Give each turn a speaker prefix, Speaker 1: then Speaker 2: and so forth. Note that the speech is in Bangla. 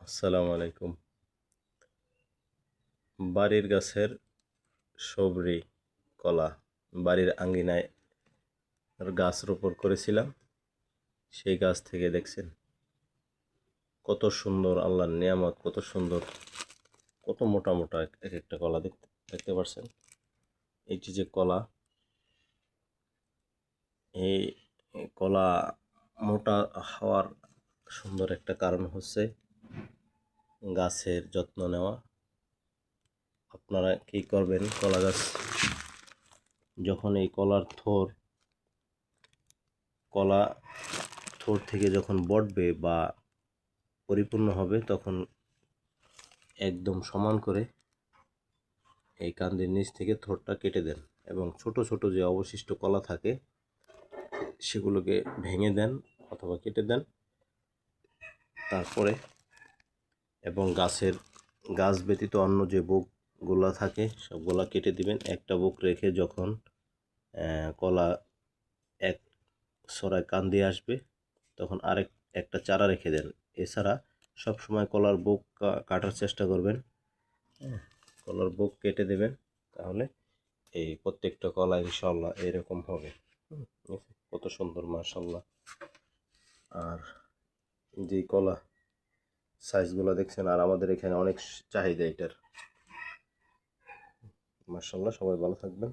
Speaker 1: আসসালামু আলাইকুম। বাড়ির গাছের সবরি কলা বাড়ির আঙ্গিনায় গাছ রোপণ করেছিলাম। সেই গাছ থেকে দেখছেন কত সুন্দর আল্লাহর নিয়ামত, কত সুন্দর, কত মোটা মোটা এক একটা কলা দেখতে পাচ্ছেন। এইটি যে কলা, এই কলা মোটা হওয়ার সুন্দর একটা কারণ হচ্ছে গাছের যত্ন নেওয়া। আপনারা কি করবেন, কলা গাছ যখন এই কলা থোর থেকে যখন বটবে বা পরিপূর্ণ হবে, তখন একদম সমান করে এই কান্দির নিচ থেকে থোরটা কেটে দেন এবং ছোট ছোট যে অবশিষ্ট কলা থাকে সেগুলোকে ভেঙে দেন অথবা কেটে দেন। তারপরে এবং গাছ ব্যতীত অন্য যে বুকগুলা থাকে সবগুলা কেটে দিবেন। একটা বুক রেখে যখন কলা এক ছড়ায় কান্দি আসবে তখন একটা চারা রেখে দেন। এছাড়া সবসময় কলার বুক কাটার চেষ্টা করবেন। কলার বুক কেটে দেবেন, তাহলে এই প্রত্যেকটা কলা ইনশাল্লাহ এরকম হবে। কত সুন্দর মাশাল্লাহ। আর যে কলা সাইজগুলো দেখছেন, আর আমাদের এখানে অনেক চাহিদা এটার। মাশাল্লাহ, সবাই ভালো থাকবেন।